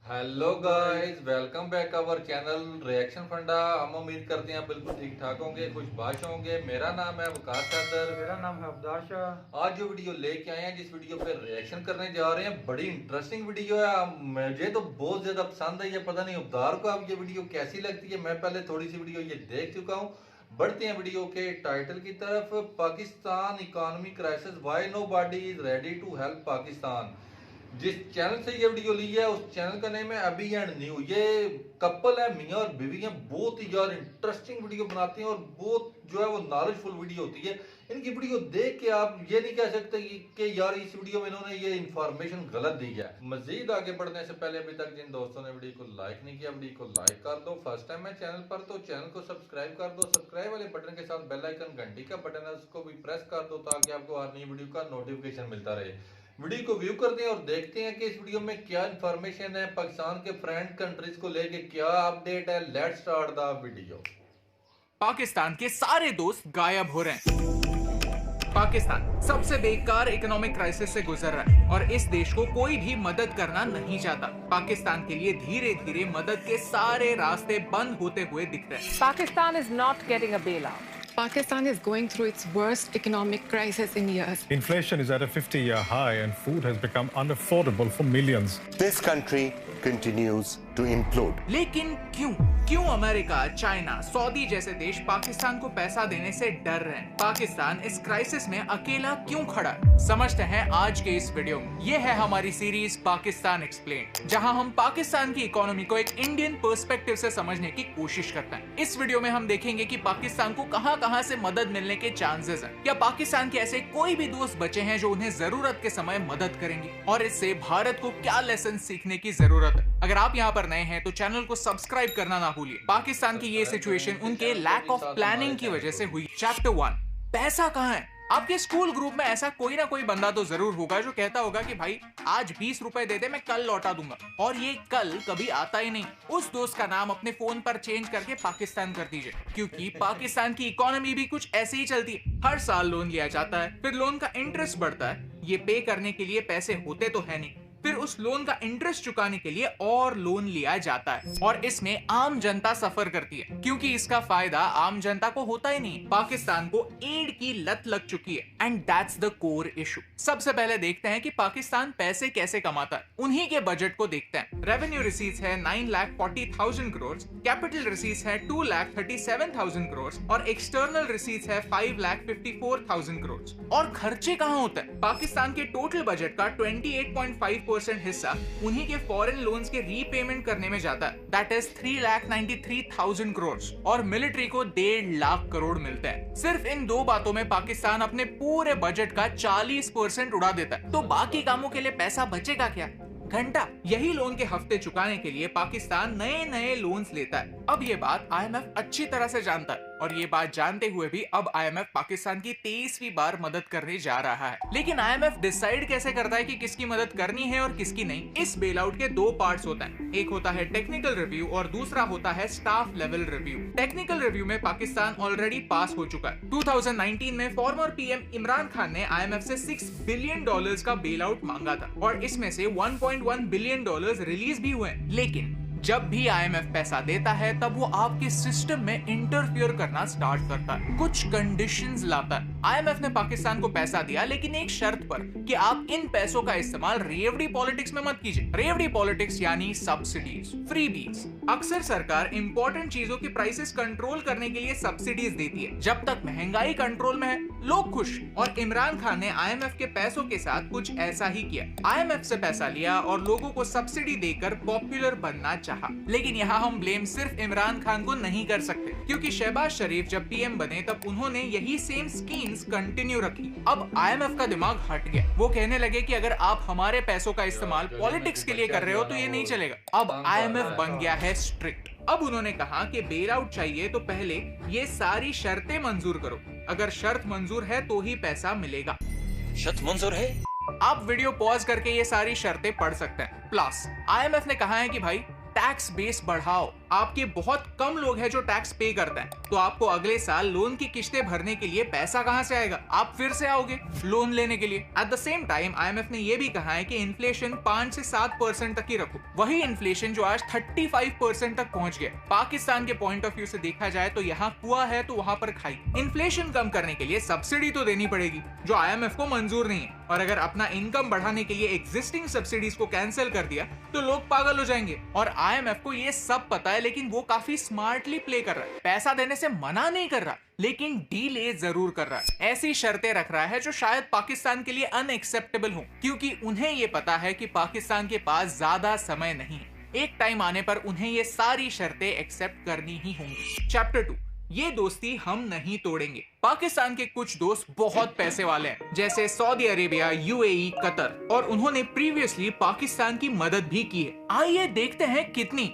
Hello guys, welcome back our channel reaction फंडा। हम उम्मीद करते हैं बिल्कुल ठीक ठाक होंगे, खुशबाश होंगे। मेरा नाम है वकार सदर। मेरा नाम है अब्दार शाह। आज जो वीडियो लेके आए हैं, जिस वीडियो पे रिएक्शन करने जा रहे हैं, बड़ी इंटरेस्टिंग वीडियो है। मुझे तो बहुत ज्यादा पसंद है। ये पता नहीं अब्दार को अब ये वीडियो कैसी लगती है। मैं पहले थोड़ी सी वीडियो ये देख चुका हूँ। बढ़ते हैं वीडियो के टाइटल की तरफ। Pakistan economy crisis, why nobody is ready to help Pakistan. जिस चैनल से ये वीडियो ली है उस चैनल का नेम है अभी एंड न्यू। ये कपल है, मियां और बीवी हैं। बहुत ही यार इंटरेस्टिंग वीडियो बनाते हैं और बहुत जो है वो नॉलेजफुल वीडियो होती है। इनकी वीडियो देख के आप ये नहीं कह सकते कि यार इस वीडियो में इन्होंने ये इन्फॉर्मेशन गलत दी है। मजीद आगे बढ़ने से पहले अभी तक जिन दोस्तों ने वीडियो को लाइक नहीं किया, वीडियो को लाइक कर दो। फर्स्ट टाइम है चैनल पर तो चैनल को सब्सक्राइब कर दो। सब्सक्राइब वाले बटन के साथ बेल आइकन घंटी का बटन है उसको भी प्रेस कर दो ताकि आपको हर नई वीडियो का नोटिफिकेशन मिलता रहे। वीडियो को व्यू करते हैं और देखते हैं कि इस वीडियो में क्या इंफॉर्मेशन है, पाकिस्तान के फ्रेंड कंट्रीज को लेके क्या अपडेट है। Let's start the video. Pakistan के सारे दोस्त गायब हो रहे हैं। पाकिस्तान सबसे बेकार इकोनॉमिक क्राइसिस से गुजर रहा है और इस देश को कोई भी मदद करना नहीं चाहता। पाकिस्तान के लिए धीरे धीरे मदद के सारे रास्ते बंद होते हुए दिख रहे हैं। Pakistan is not getting a bailout. Pakistan is going through its worst economic crisis in years. Inflation is at a 50-year high and food has become unaffordable for millions. This country continues to implode. लेकिन क्यों America, China, Saudi जैसे देश पाकिस्तान को पैसा देने से डर रहे हैं? पाकिस्तान इस क्राइसिस में अकेला क्यों खड़ा है? समझते हैं आज के इस वीडियो में। ये है हमारी सीरीज पाकिस्तान एक्सप्लेन, जहां हम पाकिस्तान की इकोनॉमी को एक इंडियन पर्सपेक्टिव से समझने की कोशिश करते हैं। इस वीडियो में हम देखेंगे कि पाकिस्तान को कहां से मदद मिलने के चांसेस हैं। क्या पाकिस्तान के ऐसे कोई भी दोस्त बचे हैं जो उन्हें जरूरत के समय मदद करेंगे, और इससे भारत को क्या लेसन सीखने की जरूरत है। अगर आप यहाँ पर नए हैं तो चैनल को सब्सक्राइब करना ना भूलिए। पाकिस्तान की ये सिचुएशन उनके लैक ऑफ प्लानिंग की वजह से हुई। चैप्टर 1, पैसा कहाँ है? आपके स्कूल ग्रुप में ऐसा कोई ना कोई बंदा तो जरूर होगा जो कहता होगा कि भाई आज 20 रुपए दे दे, मैं कल लौटा दूंगा, और ये कल कभी आता ही नहीं। उस दोस्त का नाम अपने फोन पर चेंज करके पाकिस्तान कर दीजिए, क्योंकि पाकिस्तान की इकोनॉमी भी कुछ ऐसे ही चलती है। हर साल लोन लिया जाता है, फिर लोन का इंटरेस्ट बढ़ता है। ये पे करने के लिए पैसे होते तो है नहीं, फिर उस लोन का इंटरेस्ट चुकाने के लिए और लोन लिया जाता है, और इसमें आम जनता सफर करती है, क्योंकि इसका फायदा आम जनता को होता ही नहीं। पाकिस्तान को एड की लत लग चुकी है, and that's the core issue. सबसे पहले देखते हैं कि पाकिस्तान पैसे कैसे कमाता है। उन्हीं के बजट को देखते हैं। रेवेन्यू रिसीट्स है 9,40,000 करोड़, कैपिटल रिसीट्स है 2,37,000 करोड़, और एक्सटर्नल रिसीट्स है 5,54,000 करोड़। और खर्चे कहाँ होते हैं? पाकिस्तान के टोटल बजट का 28.5% हिस्सा उन्हीं के फॉरेन लोन्स के रीपेमेंट करने में जाता है, दैट इज 3,93,000 करोड़, और मिलिट्री को 1.5 लाख करोड़ मिलते हैं। सिर्फ इन दो बातों में पाकिस्तान अपने पूरे बजट का 40% उड़ा देता है। तो बाकी कामों के लिए पैसा बचेगा क्या? घंटा। यही लोन के हफ्ते चुकाने के लिए पाकिस्तान नए नए लोन्स लेता है। अब ये बात IMF अच्छी तरह से जानता है, और ये बात जानते हुए भी अब IMF पाकिस्तान की 23वीं बार मदद करने जा रहा है। लेकिन IMF डिसाइड कैसे करता है कि किसकी मदद करनी है और किसकी नहीं? इस बेल आउट के दो पार्ट्स होते हैं। एक होता है टेक्निकल रिव्यू और दूसरा होता है staff level review. Technical review में पाकिस्तान ऑलरेडी पास हो चुका है। 2019 में फॉर्मर PM इमरान खान ने IMF से $6 बिलियन का बेल आउट मांगा था, और इसमें से $1.1 बिलियन रिलीज भी हुए। लेकिन जब भी IMF पैसा देता है तब वो आपके सिस्टम में इंटरफियर करना स्टार्ट करता है, कुछ कंडीशंस लाता है। IMF ने पाकिस्तान को पैसा दिया, लेकिन एक शर्त पर कि आप इन पैसों का इस्तेमाल रेवड़ी पॉलिटिक्स में मत कीजिए। रेवड़ी पॉलिटिक्स यानी सब्सिडीज, फ्रीबीज। अक्सर सरकार इंपॉर्टेंट चीजों की प्राइसेस कंट्रोल करने के लिए सब्सिडीज देती है। जब तक महंगाई कंट्रोल में है, लोग खुश। और इमरान खान ने IMF के पैसों के साथ कुछ ऐसा ही किया। IMF से पैसा लिया और लोगों को सब्सिडी देकर पॉपुलर बनना चाहा। लेकिन यहाँ हम ब्लेम सिर्फ इमरान खान को नहीं कर सकते, क्योंकि शहबाज शरीफ जब PM बने तब उन्होंने यही सेम स्कीम्स कंटिन्यू रखी। अब IMF का दिमाग हट गया। वो कहने लगे कि अगर आप हमारे पैसों का इस्तेमाल पॉलिटिक्स के लिए कर रहे हो तो ये नहीं चलेगा। अब IMF बन गया है स्ट्रिक्ट। अब उन्होंने कहा कि बेल आउट चाहिए तो पहले ये सारी शर्तें मंजूर करो। अगर शर्त मंजूर है तो ही पैसा मिलेगा। शर्त मंजूर है? आप वीडियो पॉज करके ये सारी शर्तें पढ़ सकते हैं। प्लस IMF ने कहा है कि भाई टैक्स बेस बढ़ाओ, आपके बहुत कम लोग हैं जो टैक्स पे करते हैं, तो आपको अगले साल लोन की किस्तें भरने के लिए पैसा कहां से आएगा? आप फिर से आओगे लोन लेने के लिए। At the same time IMF ने यह भी कहा है कि इन्फ्लेशन 5 से 7% तक ही रखो। वही इन्फ्लेशन जो आज 35% तक पहुंच गया। पाकिस्तान के पॉइंट ऑफ व्यू से देखा जाए तो यहाँ कुआं है तो वहां पर खाई। इन्फ्लेशन कम करने के लिए सब्सिडी तो देनी पड़ेगी जो IMF को मंजूर नहीं है, और अगर अपना इनकम बढ़ाने के लिए एग्जिस्टिंग सब्सिडीज को कैंसिल कर दिया तो लोग पागल हो जाएंगे। और IMF को ये सब पता है, लेकिन वो काफी स्मार्टली प्ले कर रहा है। पैसा देने से मना नहीं कर रहा, लेकिन डीले जरूर कर रहा है। ऐसी शर्तें रख रहा है जो शायद पाकिस्तान के लिए अनएक्सेप्टेबल हो, क्योंकि उन्हें ये पता है कि पाकिस्तान के पास ज्यादा समय नहीं है। एक टाइम आने पर उन्हें ये सारी शर्तें एक्सेप्ट करनी ही होंगी। चैप्टर 2, ये दोस्ती हम नहीं तोड़ेंगे। पाकिस्तान के कुछ दोस्त बहुत पैसे वाले हैं, जैसे सऊदी अरेबिया, UAE, कतर, और उन्होंने प्रीवियसली पाकिस्तान की मदद भी की है। आइए देखते हैं कितनी,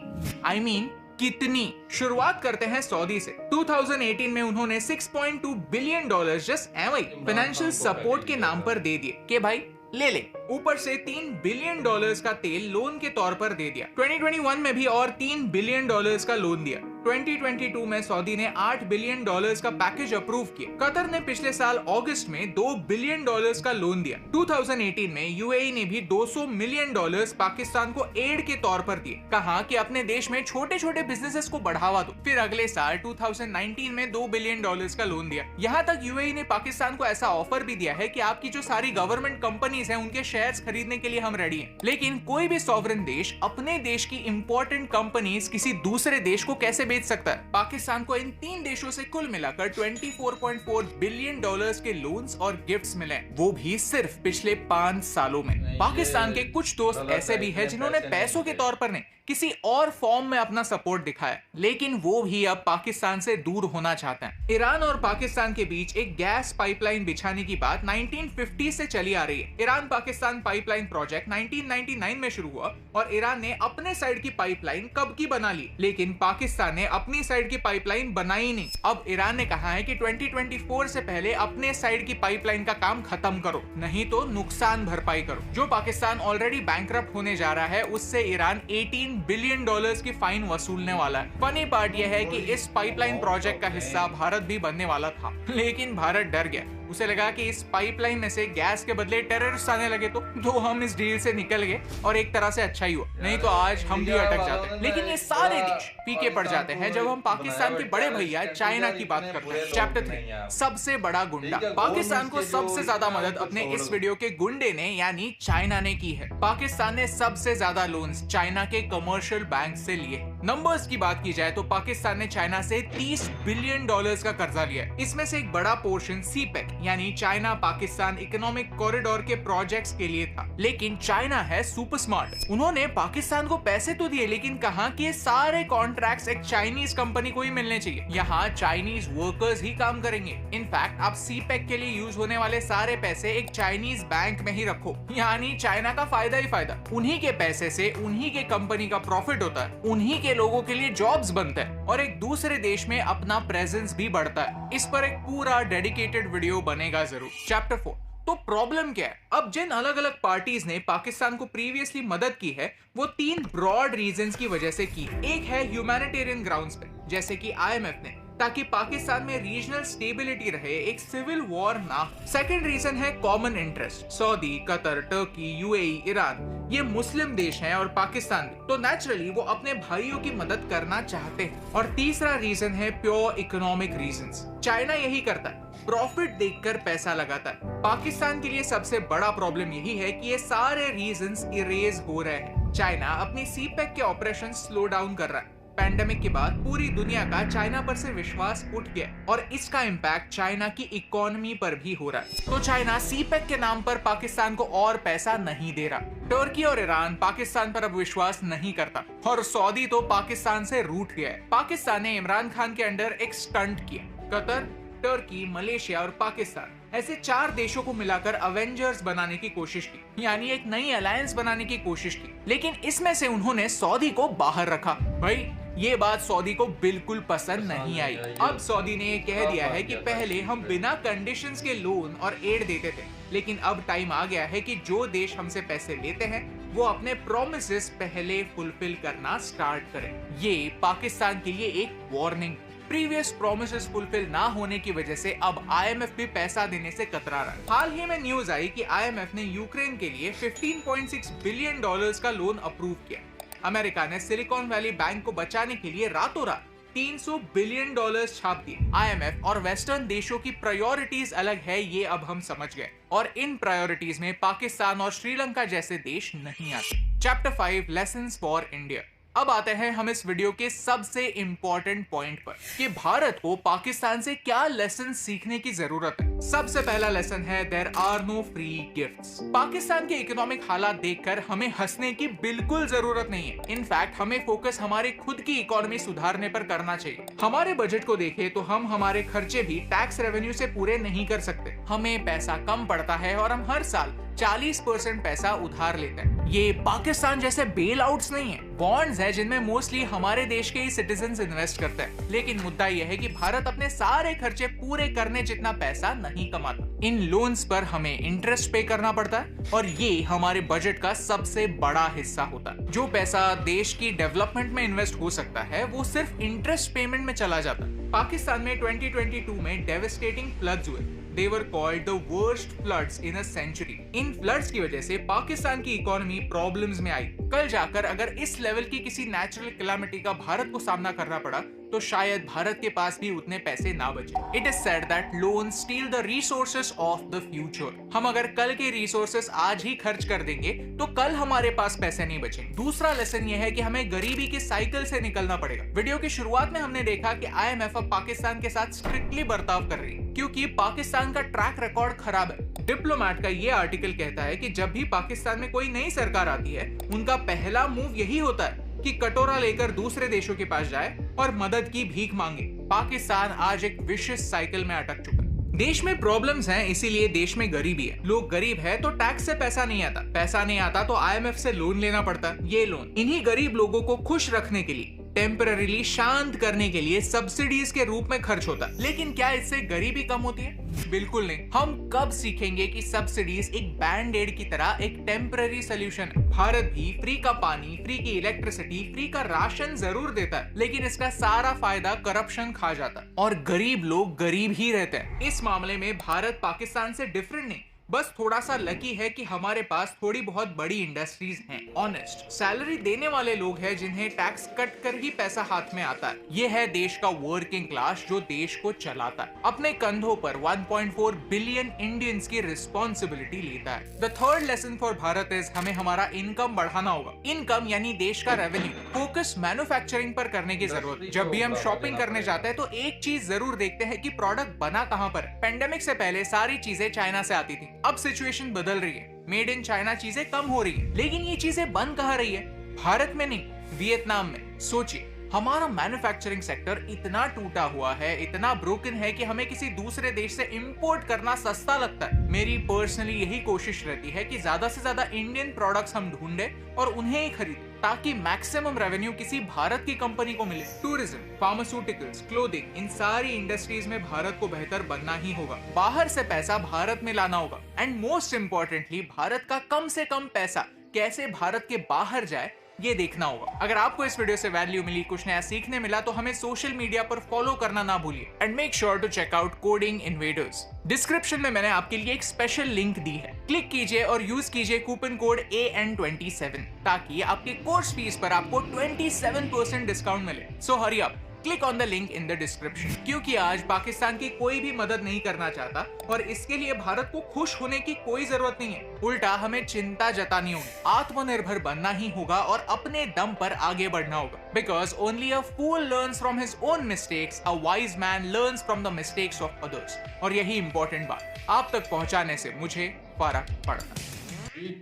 कितनी। शुरुआत करते हैं सऊदी से। 2018 में उन्होंने $6.2 बिलियन जस्ट एवं फाइनेंशियल सपोर्ट के नाम पर दे दिए कि भाई ले ले। ऊपर से $3 बिलियन का तेल लोन के तौर पर दे दिया। 2021 में भी और $3 बिलियन का लोन दिया। 2022 में सऊदी ने $8 बिलियन का पैकेज अप्रूव किया। कतर ने पिछले साल अगस्त में $2 बिलियन का लोन दिया। 2018 में UAE ने भी $200 मिलियन पाकिस्तान को एड के तौर पर दिए। कहा कि अपने देश में छोटे छोटे बिजनेसेस को बढ़ावा दो। फिर अगले साल 2019 में $2 बिलियन का लोन दिया। यहाँ तक UAE ने पाकिस्तान को ऐसा ऑफर भी दिया है कि आपकी जो सारी गवर्नमेंट कंपनीज हैं उनके शेयर्स खरीदने के लिए हम रेडी हैं। लेकिन कोई भी सॉवरेन देश अपने देश की इंपॉर्टेंट कंपनीज किसी दूसरे देश को कैसे बेच सकता है? पाकिस्तान को इन 3 देशों से कुल मिलाकर $24.4 बिलियन के लोन्स और गिफ्ट्स मिले, वो भी सिर्फ पिछले 5 सालों में। पाकिस्तान के कुछ दोस्त ऐसे भी हैं जिन्होंने पैसों के तौर पर नहीं, किसी और फॉर्म में अपना सपोर्ट दिखाया, लेकिन वो भी अब पाकिस्तान से दूर होना चाहते हैं। ईरान और पाकिस्तान के बीच एक गैस पाइपलाइन बिछाने की बात 1950 से चली आ रही है। ईरान पाकिस्तान पाइपलाइन प्रोजेक्ट 1999 में शुरू हुआ और ईरान ने अपने साइड की पाइपलाइन कब की बना ली, लेकिन पाकिस्तान ने अपनी साइड की पाइपलाइन बनाई नहीं। अब ईरान ने कहा है कि 2024 से पहले अपने साइड की पाइपलाइन का काम खत्म करो, नहीं तो नुकसान भरपाई करो। जो पाकिस्तान ऑलरेडी बैंकरप्ट होने जा रहा है, उससे ईरान $18 बिलियन की फाइन वसूलने वाला है। फनी पार्ट यह है कि इस पाइपलाइन प्रोजेक्ट का हिस्सा भारत भी बनने वाला था, लेकिन भारत डर गया। उसे लगा कि इस पाइपलाइन में से गैस के बदले टेररिस्ट आने लगे तो हम इस डील से निकल गए, और एक तरह से अच्छा ही हुआ, नहीं तो आज हम भी अटक जाते। लेकिन ये सारे देश पीके पड़ जाते हैं जब हम पाकिस्तान के बड़े भैया चाइना की बात करते हैं। चैप्टर 3, सबसे बड़ा गुंडा। पाकिस्तान को सबसे ज्यादा मदद अपने इस वीडियो के गुंडे ने यानी चाइना ने की है। पाकिस्तान ने सबसे ज्यादा लोन्स चाइना के कमर्शियल बैंक से लिए। नंबर्स की बात की जाए तो पाकिस्तान ने चाइना से $30 बिलियन का कर्जा लिया। इसमें से एक बड़ा पोर्शन CPEC यानी चाइना पाकिस्तान इकोनॉमिक कॉरिडोर के प्रोजेक्ट्स के लिए था। लेकिन चाइना है सुपर स्मार्ट, उन्होंने पाकिस्तान को पैसे तो दिए, लेकिन कहा कि ये सारे कॉन्ट्रैक्ट्स एक चाइनीज कंपनी को ही मिलने चाहिए, यहाँ चाइनीज वर्कर्स ही काम करेंगे। इनफैक्ट आप CPEC के लिए यूज होने वाले सारे पैसे एक चाइनीज बैंक में ही रखो, यानी चाइना का फायदा ही फायदा। उन्हीं के पैसे से उन्हीं के कंपनी का प्रॉफिट होता है, उन्हीं के लोगों के लिए जॉब्स बनते हैं और एक दूसरे देश में अपना प्रेजेंस भी बढ़ता है। इस पर एक पूरा डेडिकेटेड वीडियो बनेगा जरूर। चैप्टर 4, तो प्रॉब्लम क्या है? अब जिन अलग अलग पार्टीज ने पाकिस्तान को प्रीवियसली मदद की है, वो 3 ब्रॉड रीजंस की वजह से की। एक है ह्यूमैनिटेरियन ग्राउंड्स पे, जैसे कि IMF ने, ताकि पाकिस्तान में रीजनल स्टेबिलिटी रहे, एक सिविल वॉर ना। सेकंड रीजन है common interest. Saudi, Qatar, Turkey, UAE, Iran, ये मुस्लिम देश हैं और पाकिस्तान भी, तो नेचुरली वो अपने भाइयों की मदद करना चाहते हैं। और तीसरा रीजन है प्योर इकोनॉमिक रीजंस। चाइना यही करता है, प्रॉफिट देखकर पैसा लगाता है। पाकिस्तान के लिए सबसे बड़ा प्रॉब्लम यही है कि ये सारे रीजंस इरेज हो रहे हैं। चाइना अपनी CPEC के ऑपरेशन स्लो डाउन कर रहा है। पैंडेमिक के बाद पूरी दुनिया का चाइना पर से विश्वास उठ गया और इसका इम्पैक्ट चाइना की इकोनॉमी पर भी हो रहा है। तो चाइना CPEC के नाम पर पाकिस्तान को और पैसा नहीं दे रहा। टर्की और ईरान पाकिस्तान पर अब विश्वास नहीं करता और सऊदी तो पाकिस्तान से रूठ गया है। पाकिस्तान ने इमरान खान के अंडर एक स्टंट किया। कतर, टर्की, मलेशिया और पाकिस्तान ऐसे 4 देशों को मिलाकर अवेंजर्स बनाने की कोशिश की, यानी एक नई अलायंस बनाने की कोशिश की। लेकिन इसमें से उन्होंने सऊदी को बाहर रखा। भाई ये बात सऊदी को बिल्कुल पसंद नहीं आई। अब सऊदी ने ये कह दिया है कि पहले हम बिना कंडीशंस के लोन और एड देते थे, लेकिन अब टाइम आ गया है कि जो देश हमसे पैसे लेते हैं वो अपने प्रोमिसेस पहले फुलफिल करना स्टार्ट करें। ये पाकिस्तान के लिए एक वार्निंग। प्रीवियस प्रोमिसेस फुलफिल ना होने की वजह से अब आईएमएफ भी पैसा देने से कतरा रहा है। हाल ही में न्यूज आई कि आईएमएफ ने यूक्रेन के लिए $15.6 बिलियन का लोन अप्रूव किया। अमेरिका ने सिलिकॉन वैली बैंक को बचाने के लिए रातों रात $300 बिलियन छाप दिए। आईएमएफ और वेस्टर्न देशों की प्रायोरिटीज अलग है, ये अब हम समझ गए, और इन प्रायोरिटीज में पाकिस्तान और श्रीलंका जैसे देश नहीं आते। Chapter 5 lessons for India. अब आते हैं हम इस वीडियो के सबसे इंपॉर्टेंट पॉइंट पर कि भारत को पाकिस्तान से क्या लेसन सीखने की जरूरत है। सबसे पहला लेसन है there are no free gifts. Pakistan के इकोनॉमिक हालात देखकर हमें हंसने की बिल्कुल जरूरत नहीं है। इनफैक्ट हमें फोकस हमारे खुद की इकोनॉमी सुधारने पर करना चाहिए। हमारे बजट को देखें तो हम हमारे खर्चे भी टैक्स रेवेन्यू से पूरे नहीं कर सकते। हमें पैसा कम पड़ता है और हम हर साल 40% पैसा उधार लेते हैं। ये पाकिस्तान जैसे बेल आउट्स नहीं है, बॉन्ड्स है जिनमें मोस्टली हमारे देश के ही सिटीजन्स इन्वेस्ट करते हैं। लेकिन मुद्दा यह है कि भारत अपने सारे खर्चे पूरे करने जितना पैसा नहीं कमाता। इन लोन्स पर हमें इंटरेस्ट पे करना पड़ता है और ये हमारे बजट का सबसे बड़ा हिस्सा होता है। जो पैसा देश की डेवलपमेंट में इन्वेस्ट हो सकता है वो सिर्फ इंटरेस्ट पेमेंट में चला जाता है। पाकिस्तान में 2022 में डेवास्टेटिंग फ्लड्स हुए। They were called the worst floods in a century. In floods की वजह से पाकिस्तान की इकोनॉमी प्रॉब्लम्स में आई। कल जाकर अगर इस लेवल की किसी नेचुरल कैलामिटी का भारत को सामना करना पड़ा तो शायद भारत के पास भी उतने पैसे ना बचे। It is said that loans steal the resources of the future. हम अगर कल के रिसोर्सेस आज ही खर्च कर देंगे तो कल हमारे पास पैसे नहीं बचेंगे। दूसरा लेसन यह है कि हमें गरीबी के साइकिल से निकलना पड़ेगा। वीडियो की शुरुआत में हमने देखा कि आईएमएफ अब पाकिस्तान के साथ स्ट्रिक्टली बर्ताव कर रही है क्योंकि पाकिस्तान का ट्रैक रिकॉर्ड खराब है। डिप्लोमैट का ये आर्टिकल कहता है कि जब भी पाकिस्तान में कोई नई सरकार आती है उनका पहला मूव यही होता है कि कटोरा लेकर दूसरे देशों के पास जाए और मदद की भीख मांगे। पाकिस्तान आज एक विशियस साइकिल में अटक चुका है। देश में प्रॉब्लम्स हैं, इसीलिए देश में गरीबी है। लोग गरीब है तो टैक्स से पैसा नहीं आता, पैसा नहीं आता तो आईएमएफ से लोन लेना पड़ता है। ये लोन इन्हीं गरीब लोगों को खुश रखने के लिए, टेम्पररीली शांत करने के लिए सब्सिडीज के रूप में खर्च होता है। लेकिन क्या इससे गरीबी कम होती है? बिल्कुल नहीं। हम कब सीखेंगे कि सब्सिडीज एक बैंड एड की तरह एक टेम्पररी सोल्यूशन है? भारत भी फ्री का पानी, फ्री की इलेक्ट्रिसिटी, फ्री का राशन जरूर देता है, लेकिन इसका सारा फायदा करप्शन खा जाता है और गरीब लोग गरीब ही रहते हैं। इस मामले में भारत पाकिस्तान से डिफरेंट नहीं, बस थोड़ा सा लकी है कि हमारे पास थोड़ी बहुत बड़ी इंडस्ट्रीज हैं। ऑनेस्ट सैलरी देने वाले लोग हैं जिन्हें टैक्स कट कर ही पैसा हाथ में आता है। ये है देश का वर्किंग क्लास जो देश को चलाता है। अपने कंधों पर 1.4 बिलियन इंडियंस की रिस्पॉन्सिबिलिटी लेता है। The third lesson for Bharat is हमें हमारा इनकम बढ़ाना होगा। इनकम यानी देश का रेवेन्यू। फोकस मैन्युफैक्चरिंग पर करने की जरूरत है। जब भी हम शॉपिंग करने जाते हैं तो एक चीज जरूर देखते हैं कि प्रोडक्ट बना कहां पर। पेंडेमिक से पहले सारी चीजें चाइना से आती थी, अब सिचुएशन बदल रही है। मेड इन चाइना चीजें कम हो रही है, लेकिन ये चीजें बन कहां रही है? भारत में नहीं, वियतनाम में। सोचिए, हमारा मैन्युफैक्चरिंग सेक्टर इतना टूटा हुआ है, इतना ब्रोकन है कि हमें किसी दूसरे देश से इंपोर्ट करना सस्ता लगता है। मेरी पर्सनली यही कोशिश रहती है कि ज्यादा से ज्यादा इंडियन प्रोडक्ट्स हम ढूंढे और उन्हें ही खरीदें ताकि मैक्सिमम रेवेन्यू किसी भारत की कंपनी को मिले। टूरिज्म, फार्मास्यूटिकल्स, क्लोथिंग, इन सारी इंडस्ट्रीज में भारत को बेहतर बनना ही होगा। बाहर से पैसा भारत में लाना होगा एंड मोस्ट इंपॉर्टेंटली भारत का कम से कम पैसा कैसे भारत के बाहर जाए ये देखना होगा। अगर आपको इस वीडियो से वैल्यू मिली, कुछ नया सीखने मिला तो हमें सोशल मीडिया पर फॉलो करना ना भूलिए and make sure to check out Coding Invaders. Description में मैंने आपके लिए एक स्पेशल लिंक दी है, क्लिक कीजिए और यूज कीजिए कूपन कोड AN27 ताकि आपके कोर्स फीस पर आपको 27% डिस्काउंट मिले। So hurry up, click on the link in the description. क्योंकि आज पाकिस्तान की कोई भी मदद नहीं करना चाहता और इसके लिए भारत को खुश होने की कोई जरूरत नहीं है। उल्टा हमें चिंता जतानी होगी, आत्मनिर्भर बनना ही होगा और अपने दम पर आगे बढ़ना होगा। Because only a fool learns from his own mistakes, a wise man learns from the mistakes of others. और यही इंपॉर्टेंट बात आप तक पहुंचाने से मुझे फर्क पड़ता।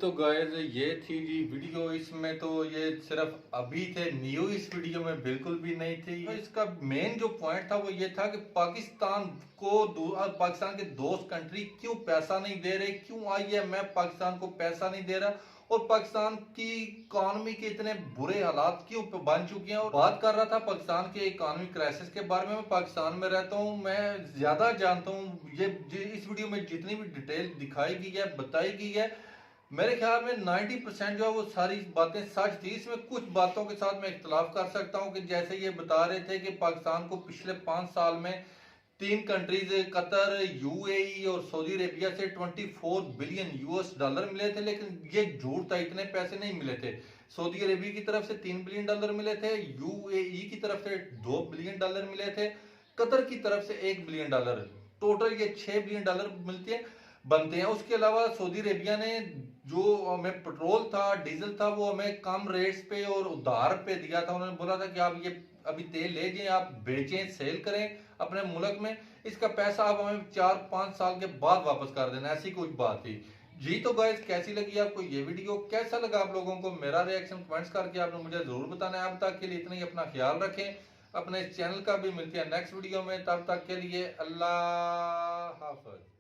तो गाइस ये थी जी वीडियो। इसमें तो ये सिर्फ अभी थे, न्यू इस वीडियो में बिल्कुल भी नहीं थी। तो इसका मेन जो पॉइंट था वो ये था कि पाकिस्तान के दोस्त कंट्री क्यों पैसा नहीं दे रहे, क्यों IMF पाकिस्तान को पैसा नहीं दे रहा और पाकिस्तान की इकोनॉमी के इतने बुरे हालात क्यों बन चुके हैं। और बात कर रहा था पाकिस्तान के इकोनॉमिक क्राइसिस के बारे में। मैं पाकिस्तान में रहता हूँ, मैं ज्यादा जानता हूँ। ये इस वीडियो में जितनी भी डिटेल दिखाई गई है, बताई गई है, मेरे ख्याल में 90% जो है वो सारी बातें सच थी। इसमें कुछ बातों के साथ मैं इख्तलाफ कर सकता हूं कि जैसे ये बता रहे थे कि पाकिस्तान को पिछले 5 साल में 3 कंट्रीज कतर, यूएई और सऊदी अरेबिया से 24 बिलियन यूएस डॉलर मिले थे, लेकिन ये झूठ था, इतने पैसे नहीं मिले थे। सऊदी अरेबिया की तरफ से 3 बिलियन डॉलर मिले थे, यूएई की तरफ से 2 बिलियन डॉलर मिले थे, कतर की तरफ से 1 बिलियन डॉलर, टोटल ये 6 बिलियन डॉलर मिलते हैं बनते हैं। उसके अलावा सऊदी अरेबिया ने जो हमें पेट्रोल था, डीजल था, वो हमें कम रेट्स पे और उधार पे दिया था। उन्होंने बोला था कि आप ये अभी तेल ले जाएं, आप बेचें, सेल करें अपने मुल्क में, इसका पैसा आप हमें 4-5 साल के बाद वापस कर देना, ऐसी कुछ बात थी जी। तो गाइस, कैसी लगी आपको ये वीडियो, कैसा लगा आप लोगों को मेरा रिएक्शन, कमेंट्स करके आपने मुझे जरूर बताना है। अब तक के लिए इतना ही, अपना ख्याल रखें, अपने चैनल का भी। मिलते हैं नेक्स्ट वीडियो में, तब तक के लिए अल्लाह हाफ़िज़।